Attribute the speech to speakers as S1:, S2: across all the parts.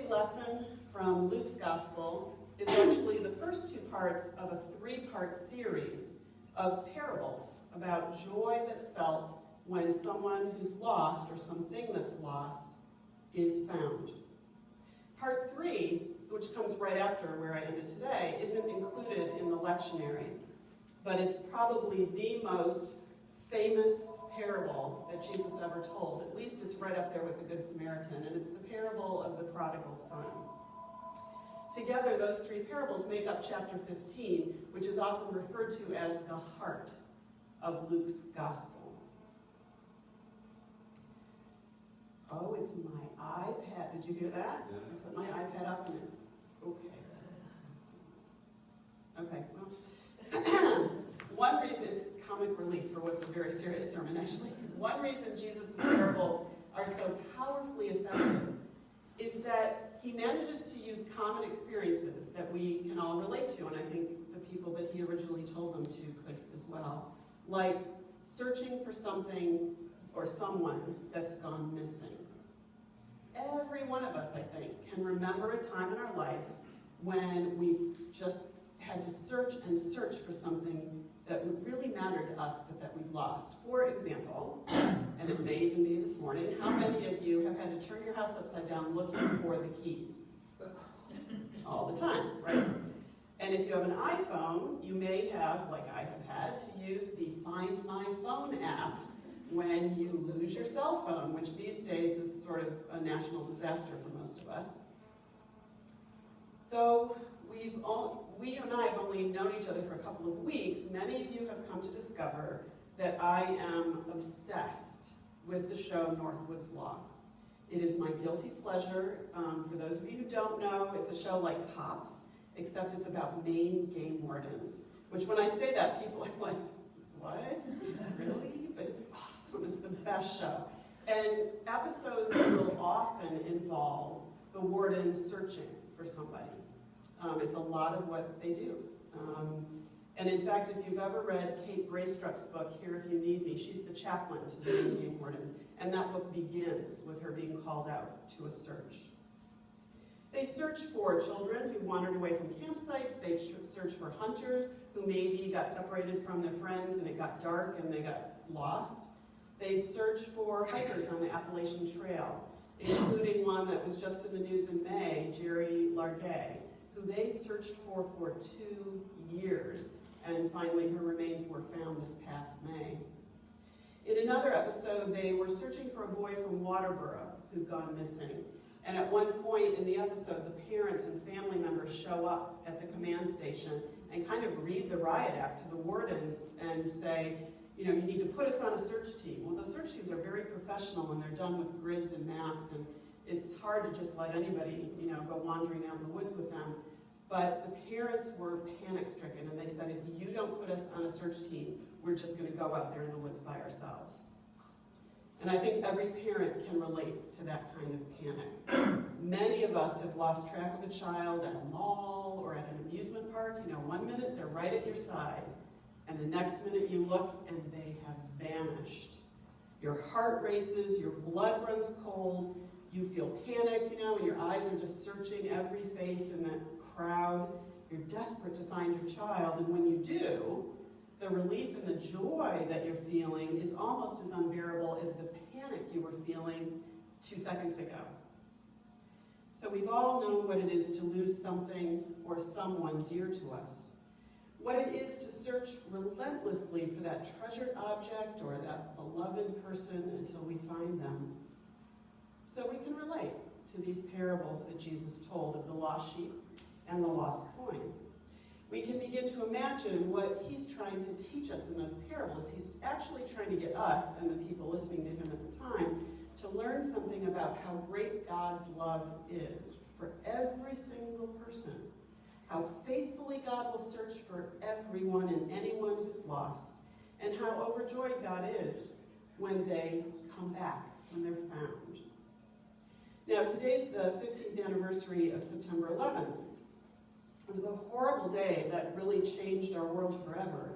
S1: lesson from Luke's Gospel is actually the first two parts of a three-part series of parables about joy that's felt when someone who's lost or something that's lost is found. Part 3, which comes right after where I ended today, isn't included in the lectionary, but it's probably the most famous parable that Jesus ever told. At least it's right up there with the Good Samaritan, and it's the parable of the prodigal son. Together, those three parables make up chapter 15, which is often referred to as the heart of Luke's Gospel. Oh, it's my iPad. Did you hear that?
S2: Yeah.
S1: I put my iPad up and it... Okay, well... One reason, it's comic relief for what's a very serious sermon, actually. One reason Jesus' parables are so powerfully effective is that he manages to use common experiences that we can all relate to, and I think the people that he originally told them to could as well, like searching for something or someone that's gone missing. Every one of us, I think, can remember a time in our life when we just had to search and search for something that really mattered to us, but that we'd lost. For example, and it may even be this morning, how many of you have had to turn your house upside down looking for the keys? All the time, right? And if you have an iPhone, you may have, like I have had, to use the Find My Phone app when you lose your cell phone, which these days is sort of a national disaster for most of us. Though we and I have only known each other for a couple of weeks, many of you have come to discover that I am obsessed with the show Northwood's Law. It is my guilty pleasure. For those of you who don't know, it's a show like Cops, except it's about Maine game wardens, which when I say that, people are like, what? Really? But it's awesome. It's the best show. And episodes will often involve the warden searching for somebody. It's a lot of what they do. And in fact, if you've ever read Kate Braystrup's book, Here If You Need Me, she's the chaplain to the Maine game wardens, and that book begins with her being called out to a search. They search for children who wandered away from campsites. They search for hunters who maybe got separated from their friends and it got dark and they got lost. They search for hikers on the Appalachian Trail, including one that was just in the news in May, Jerry Largay, who they searched for 2 years, and finally her remains were found this past May. In another episode, they were searching for a boy from Waterboro who'd gone missing. And at one point in the episode, the parents and family members show up at the command station and kind of read the riot act to the wardens and say, you know, you need to put us on a search team. Well, the search teams are very professional and they're done with grids and maps, and it's hard to just let anybody, you know, go wandering out in the woods with them. But the parents were panic-stricken, and they said, if you don't put us on a search team, we're just going to go out there in the woods by ourselves. And I think every parent can relate to that kind of panic. Many of us have lost track of a child at a mall or at an amusement park. You know, one minute they're right at your side, and the next minute you look and they have vanished. Your heart races, your blood runs cold, you feel panic, you know, and your eyes are just searching every face in that crowd. You're desperate to find your child, and when you do, the relief and the joy that you're feeling is almost as unbearable as the panic you were feeling 2 seconds ago. So we've all known what it is to lose something or someone dear to us. What it is to search relentlessly for that treasured object or that beloved person until we find them. So we can relate to these parables that Jesus told of the lost sheep and the lost coin. We can begin to imagine what he's trying to teach us in those parables. He's actually trying to get us and the people listening to him at the time to learn something about how great God's love is for every single person, how faithfully God will search for everyone and anyone who's lost, and how overjoyed God is when they come back, when they're found. Now, today's the 15th anniversary of September 11th. It was a horrible day that really changed our world forever.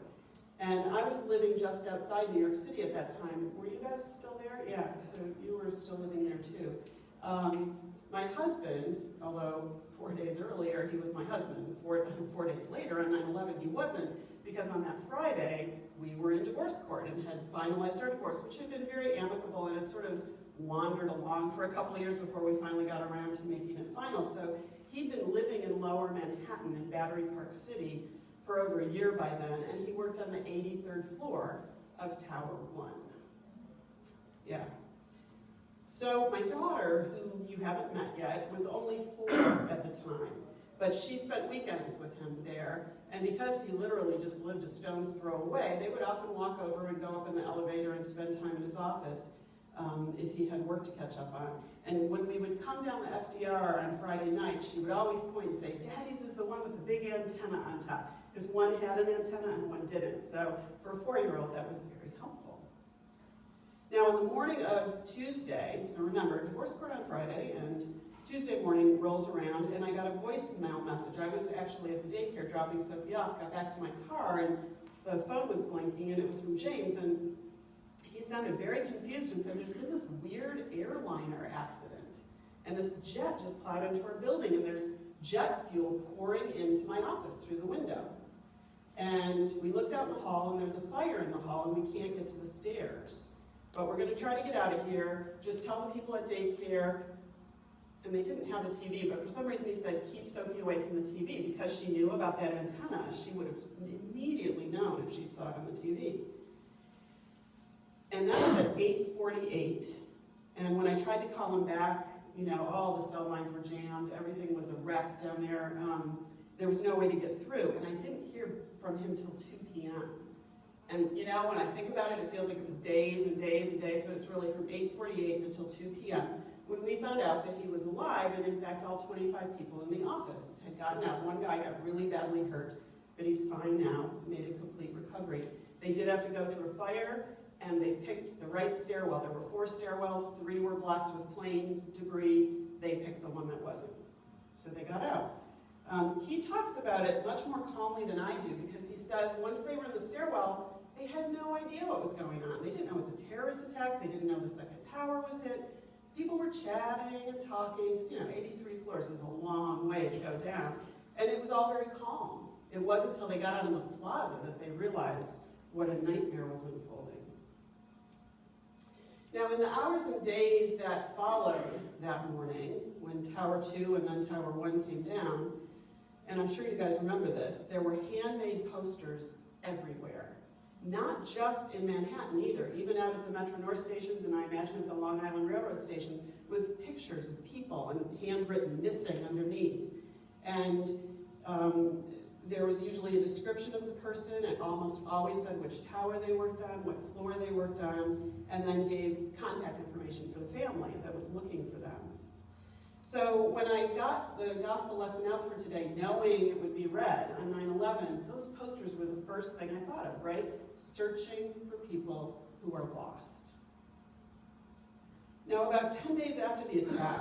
S1: And I was living just outside New York City at that time. Were you guys still there? Yeah, so you were still living there too. My husband, although 4 days earlier he was my husband, 4 days later on 9/11 he wasn't, because on that Friday we were in divorce court and had finalized our divorce, which had been very amicable, and it sort of wandered along for a couple of years before we finally got around to making it final. So he'd been living in Lower Manhattan in Battery Park City for over a year by then, and he worked on the 83rd floor of Tower 1. Yeah. So my daughter, who you haven't met yet, was only 4 at the time, but she spent weekends with him there, and because he literally just lived a stone's throw away, they would often walk over and go up in the elevator and spend time in his office if he had work to catch up on. And when we would come down the FDR on Friday night, she would always point and say, "Daddy's is the one with the big antenna on top," because one had an antenna and one didn't. So for a 4-year-old, that was very helpful. Now, on the morning of Tuesday, so remember, divorce court on Friday, and Tuesday morning rolls around, and I got a voicemail message. I was actually at the daycare dropping Sophie off, got back to my car, and the phone was blinking, and it was from James, and he sounded very confused and said, "There's been this weird airliner accident, and this jet just plowed into our building, and there's jet fuel pouring into my office through the window. And we looked out in the hall, and there's a fire in the hall, and we can't get to the stairs. But we're going to try to get out of here. Just tell the people at daycare." And they didn't have a TV, but for some reason he said, "Keep Sophie away from the TV," because she knew about that antenna. She would have immediately known if she'd saw it on the TV. And that was at 8:48. And when I tried to call him back, you know, all the cell lines were jammed. Everything was a wreck down there. There was no way to get through. And I didn't hear from him till 2 p.m. And, you know, when I think about it, it feels like it was days and days and days, but it's really from 8:48 until 2 p.m. when we found out that he was alive, and in fact all 25 people in the office had gotten out. One guy got really badly hurt, but he's fine now, made a complete recovery. They did have to go through a fire, and they picked the right stairwell. There were 4 stairwells, 3 were blocked with plane debris. They picked the one that wasn't. So they got out. He talks about it much more calmly than I do, because he says once they were in the stairwell, they had no idea what was going on. They didn't know it was a terrorist attack. They didn't know the second tower was hit. People were chatting and talking, because, you know, 83 floors is a long way to go down. And it was all very calm. It wasn't until they got out in the plaza that they realized what a nightmare was unfolding. Now, in the hours and days that followed that morning, when Tower 2 and then Tower 1 came down, and I'm sure you guys remember this, there were handmade posters everywhere. Not just in Manhattan either, even out at the Metro-North stations, and I imagine at the Long Island Railroad stations, with pictures of people and handwritten missing underneath. And there was usually a description of the person. It almost always said which tower they worked on, what floor they worked on, and then gave contact information for the family that was looking for them. So when I got the gospel lesson out for today, knowing it would be read on 9/11, those posters were the first thing I thought of, right? Searching for people who are lost. Now, about 10 days after the attack,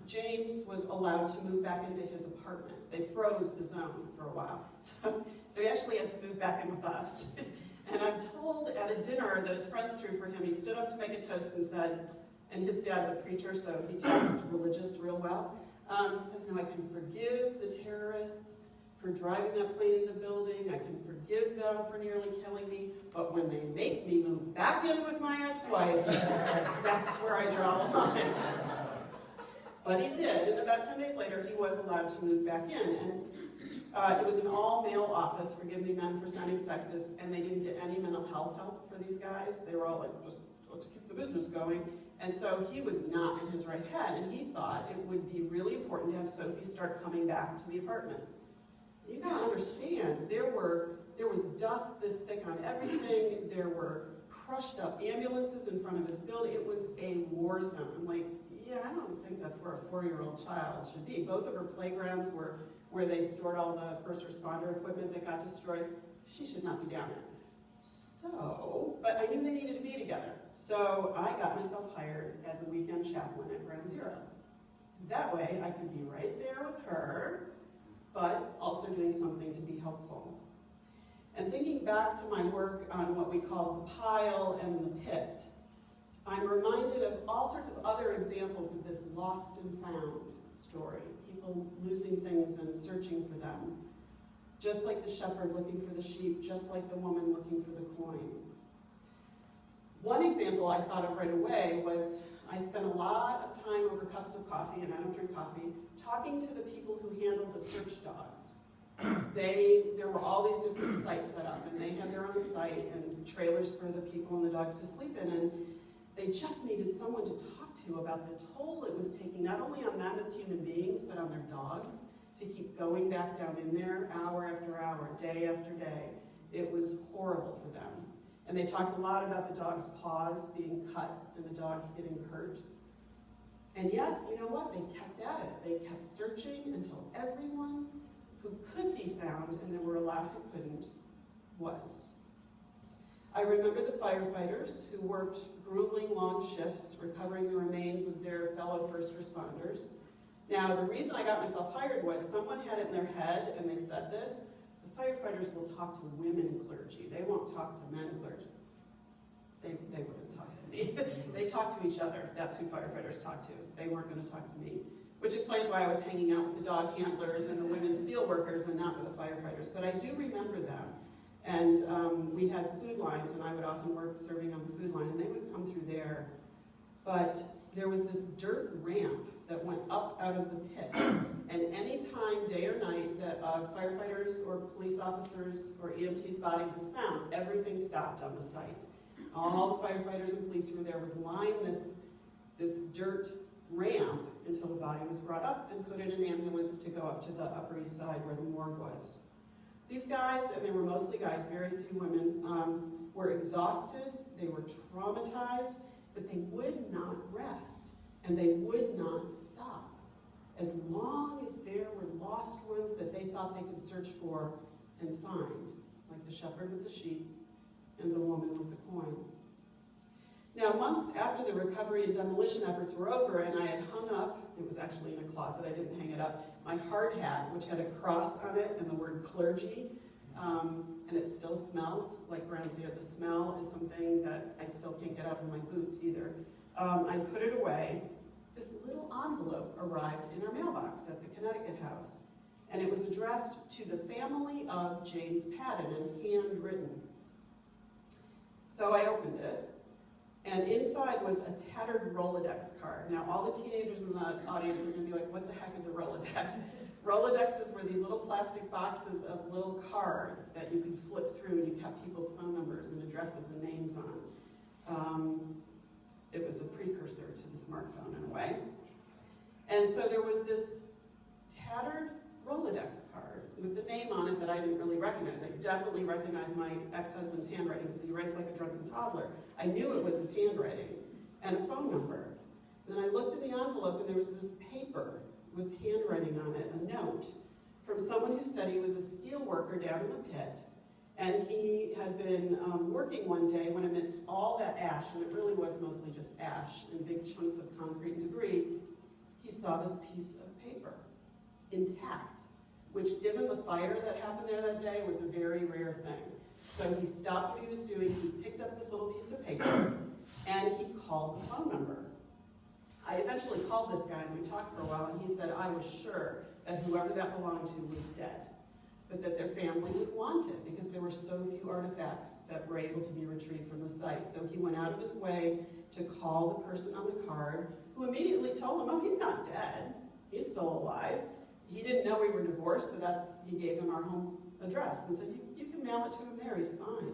S1: James was allowed to move back into his apartment. They froze the zone for a while. So he actually had to move back in with us. And I'm told at a dinner that his friends threw for him, he stood up to make a toast and said, and his dad's a preacher, so he talks religious real well. He said, "You know, I can forgive the terrorists for driving that plane into the building. I can forgive them for nearly killing me. But when they make me move back in with my ex-wife, that's where I draw the line." But he did, and about 10 days later, he was allowed to move back in. And it was an all-male office, forgive me men for sounding sexist, and they didn't get any mental health help for these guys. They were all like, just let's keep the business going. And so he was not in his right head, and he thought it would be really important to have Sophie start coming back to the apartment. You gotta understand, there was dust this thick on everything. There were crushed up ambulances in front of his building. It was a war zone. I'm like, yeah, I don't think that's where a 4-year-old child should be. Both of her playgrounds were where they stored all the first responder equipment that got destroyed. She should not be down there. So, but I knew they needed to be together. So I got myself hired as a weekend chaplain at Ground Zero. Because that way I could be right there with her, but also doing something to be helpful. And thinking back to my work on what we call the pile and the pit, I'm reminded of all sorts of other examples of this lost and found story. People losing things and searching for them. Just like the shepherd looking for the sheep, just like the woman looking for the coin. One example I thought of right away was I spent a lot of time over cups of coffee, and I don't drink coffee, talking to the people who handled the search dogs. There were all these different sites set up, and they had their own site and trailers for the people and the dogs to sleep in, and they just needed someone to talk to about the toll it was taking, not only on them as human beings, but on their dogs, to keep going back down in there hour after hour, day after day. It was horrible for them. And they talked a lot about the dog's paws being cut and the dogs getting hurt. And yet, you know what? They kept at it. They kept searching until everyone who could be found, and there were a lot who couldn't, was. I remember the firefighters who worked grueling long shifts recovering the remains of their fellow first responders. Now, the reason I got myself hired was someone had it in their head, and they said this, the firefighters will talk to women clergy. They won't talk to men clergy. They wouldn't talk to me. They talk to each other. That's who firefighters talk to. They weren't going to talk to me. Which explains why I was hanging out with the dog handlers and the women steelworkers and not with the firefighters. But I do remember them. And we had food lines, and I would often work serving on the food line, and they would come through there. But there was this dirt ramp that went up out of the pit. And any time, day or night, that firefighters or police officers or EMT's body was found, everything stopped on the site. All the firefighters and police who were there would line this dirt ramp until the body was brought up and put in an ambulance to go up to the Upper East Side where the morgue was. These guys, and they were mostly guys, very few women, were exhausted, they were traumatized, but they would not rest, and they would not stop. As long as there were lost ones that they thought they could search for and find, like the shepherd with the sheep and the woman with the coin. Now, months after the recovery and demolition efforts were over, and I had hung up, it was actually in a closet, I didn't hang it up, my hard hat, which had a cross on it and the word clergy, and it still smells like Groundsy. The smell is something that I still can't get out of my boots either. I put it away. This little envelope arrived in our mailbox at the Connecticut House, and it was addressed to the family of James Padden and handwritten. So I opened it, and inside was a tattered Rolodex card. Now, all the teenagers in the audience are going to be like, what the heck is a Rolodex? Rolodexes were these little plastic boxes of little cards that you could flip through, and you kept people's phone numbers and addresses and names on. It was a precursor to the smartphone in a way. And so there was this tattered Rolodex card with the name on it that I didn't really recognize. I definitely recognized my ex-husband's handwriting because he writes like a drunken toddler. I knew it was his handwriting and a phone number. And then I looked in the envelope, and there was this paper with handwriting on it, a note from someone who said he was a steel worker down in the pit, and he had been working one day when amidst all that ash, and it really was mostly just ash and big chunks of concrete and debris, he saw this piece of paper intact, which given the fire that happened there that day was a very rare thing. So he stopped what he was doing, he picked up this little piece of paper, and he called the phone number. I eventually called this guy, and we talked for a while, and he said I was sure that whoever that belonged to was dead, but that their family would want it because there were so few artifacts that were able to be retrieved from the site. So he went out of his way to call the person on the card, who immediately told him, oh, he's not dead, he's still alive. He didn't know we were divorced, so he gave him our home address and said, you can mail it to him there, he's fine.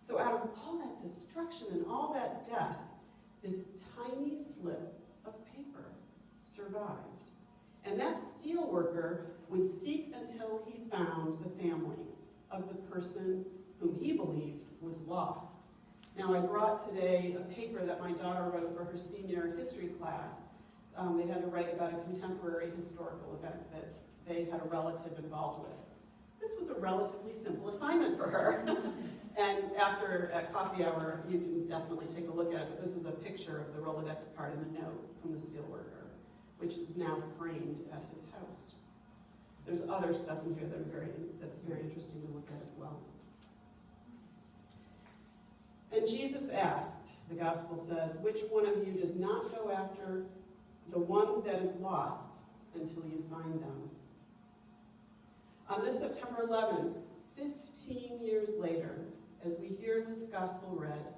S1: So out of all that destruction and all that death, this tiny slip of paper survived. And that steel worker would seek until he found the family of the person whom he believed was lost. Now, I brought today a paper that my daughter wrote for her senior history class. They had to write about a contemporary historical event that they had a relative involved with. This was a relatively simple assignment for her. And at coffee hour, you can definitely take a look at it, but this is a picture of the Rolodex card and the note from the steelworker, which is now framed at his house. There's other stuff in here that's very interesting to look at as well. And Jesus asked, the gospel says, which one of you does not go after the one that is lost until you find them. On this September 11th, 15 years later, as we hear Luke's gospel read,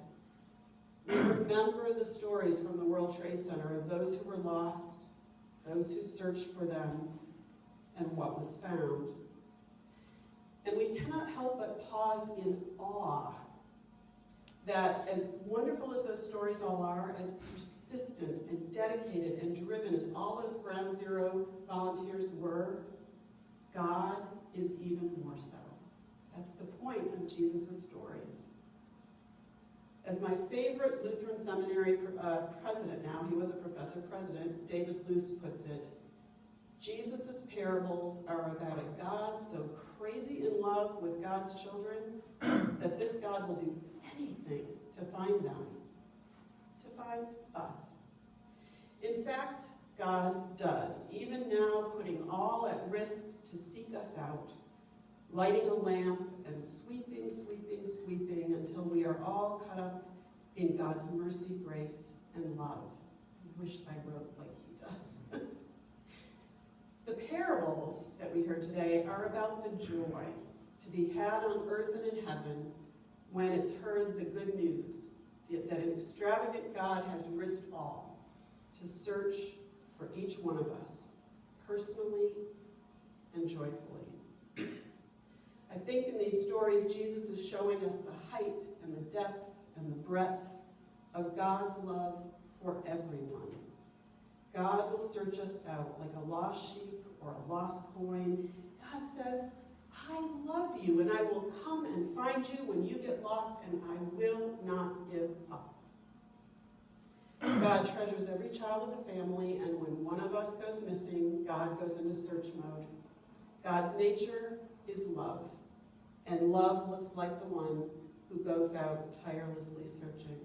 S1: we remember the stories from the World Trade Center of those who were lost, those who searched for them, and what was found. And we cannot help but pause in awe that as wonderful as those stories all are, as persistent and dedicated and driven as all those Ground Zero volunteers were, God is even more so. That's the point of Jesus' stories. As my favorite Lutheran Seminary president now, he was a professor president, David Luce puts it, Jesus' parables are about a God so crazy in love with God's children that this God will do anything to find them, to find us. In fact, God does, even now putting all at risk to seek us out, lighting a lamp and sweeping, sweeping, sweeping until we are all caught up in God's mercy, grace, and love. I wish I wrote like he does. The parables that we heard today are about the joy to be had on earth and in heaven when it's heard the good news that an extravagant God has risked all to search for each one of us, personally and joyfully. I think in these stories, Jesus is showing us the height and the depth and the breadth of God's love for everyone. God will search us out like a lost sheep or a lost coin. God says, I love you, and I will come and find you when you get lost, and I will not give up. God treasures every child of the family, and when one of us goes missing, God goes into search mode. God's nature is love, and love looks like the one who goes out tirelessly searching.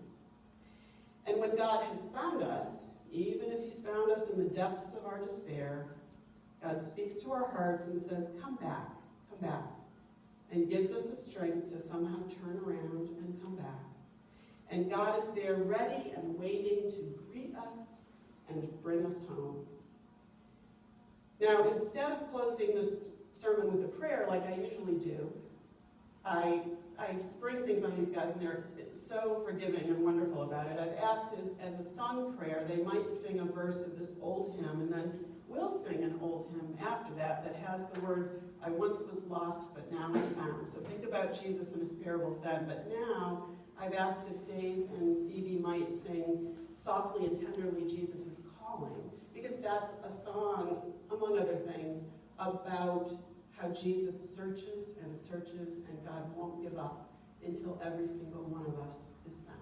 S1: And when God has found us, even if he's found us in the depths of our despair, God speaks to our hearts and says, come back, and gives us the strength to somehow turn around and come back. And God is there ready and waiting to greet us and bring us home. Now, instead of closing this sermon with a prayer like I usually do, I spring things on these guys, and they're so forgiving and wonderful about it. I've asked as a sung prayer, they might sing a verse of this old hymn, and then we'll sing an old hymn after that that has the words, I once was lost, but now I'm found. So think about Jesus and his parables then. But now, I've asked if Dave and Phoebe might sing softly and tenderly Jesus is calling, because that's a song, among other things, about how Jesus searches and searches, and God won't give up until every single one of us is found.